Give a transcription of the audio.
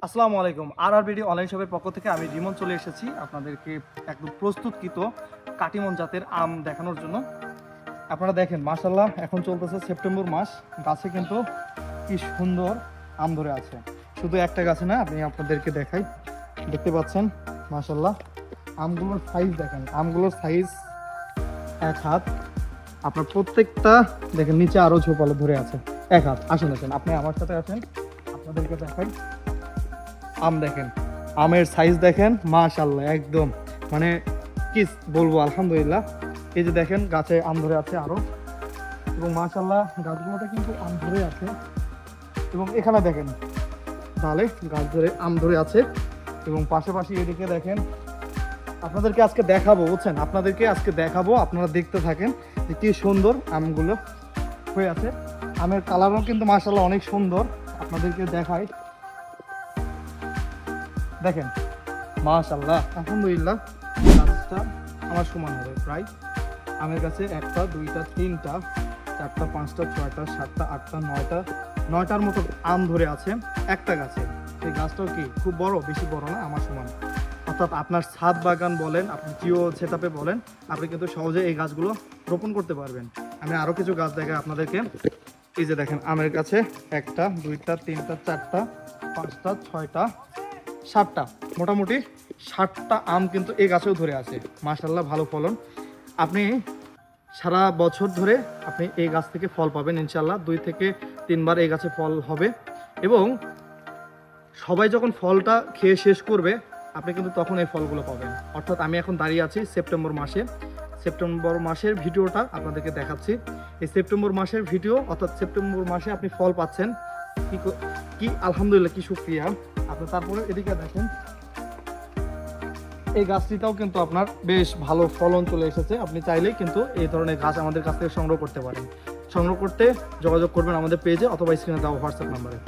আসসালামু আলাইকুম। আর অনলাইন শপের পক্ষ থেকে আমি রিমন চলে এসেছি আপনাদেরকে একদম প্রস্তুতকৃত কাটিমন জাতের আম দেখানোর জন্য। আপনারা দেখেন মাশাআল্লাহ, এখন চলতেছে সেপ্টেম্বর মাস, গাছে কিন্তু কি সুন্দর আম ধরে আছে। শুধু একটা গাছে না, আমি আপনাদেরকে দেখাই, দেখতে পাচ্ছেন মাশাআল্লাহ আমগুলোর সাইজ দেখেন, আমগুলোর সাইজ এক হাত। আপনার প্রত্যেকটা দেখেন নিচে আরো ঝোপালো ধরে আছে এক হাত। আসেন আসেন, আপনি আমার সাথে আসেন, আপনাদেরকে দেখাই। আম দেখেন, আমের সাইজ দেখেন মাশাআল্লাহ, একদম মানে কি বলবো, আলহামদুলিল্লাহ। এই যে দেখেন গাছে আম ধরে আছে আরো, এবং মাশাআল্লাহ গাছগুলোতে কিন্তু আম ধরে আছে। এবং এখানে দেখেন তাহলে গাছ ধরে আম ধরে আছে, এবং পাশাপাশি এদিকে দেখেন। আপনাদেরকে আজকে দেখাবো, বুঝছেন, আপনাদেরকে আজকে দেখাবো, আপনারা দেখতে থাকেন যে কি সুন্দর আমগুলো হয়ে আছে। আমের কালারও কিন্তু মাশাআল্লাহ অনেক সুন্দর, আপনাদেরকে দেখাই। দেখেন মাশাআল্লাহ, আলহামদুলিল্লাহ। গাছটা আমার সমান হবে প্রায়। আমের কাছে একটা, দুইটা, তিনটা, চারটা, পাঁচটা, ছয়টা, সাতটা, আটটা, নয়টার মতো আম ধরে আছে একটা গাছে। সেই গাছটাও কি খুব বড়, বেশি বড় না, আমার সমান। অর্থাৎ আপনার ছাদ বাগান বলেন, আপনি জিও সেটআপে বলেন, আপনি কিন্তু সহজে এই গাছগুলো রোপণ করতে পারবেন। আমি আরও কিছু গাছ দেখাই আপনাদেরকে। এই যে দেখেন আমের কাছে একটা, দুইটা, তিনটা, চারটা, পাঁচটা, ছয়টা, 7টা, মোটামুটি 60টা আম কিন্তু এই গাছেও ধরে আছে। মাশাআল্লাহ ভালো ফলন। আপনি সারা বছর ধরে আপনি এই গাছ থেকে ফল পাবেন ইনশাআল্লাহ। 2 থেকে 3 বার এই গাছে ফল হবে, এবং সবাই যখন ফলটা খেয়ে শেষ করবে আপনি কিন্তু তখন এই ফলগুলো পাবেন। অর্থাৎ আমি এখন দাঁড়িয়ে আছি সেপ্টেম্বর মাসের ভিডিওটা আপনাদেরকে দেখাচ্ছি। এই সেপ্টেম্বর মাসের ভিডিও, অর্থাৎ সেপ্টেম্বর মাসে আপনি ফল পাচ্ছেন। কি আলহামদুলিল্লাহ, কি শুকরিয়া। আপনি তারপরে এদিকে দেখেন, এই গাছটিটাও কিন্তু আপনার বেশ ভালো ফলন চলে এসেছে। আপনি চাইলেই কিন্তু এই ধরনের গাছ আমাদের কাছ থেকে সংগ্রহ করতে পারেন। সংগ্রহ করতে যোগাযোগ করবেন আমাদের পেজে অথবা স্ক্রিনে দেওয়া হোয়াটসঅ্যাপ নাম্বারে।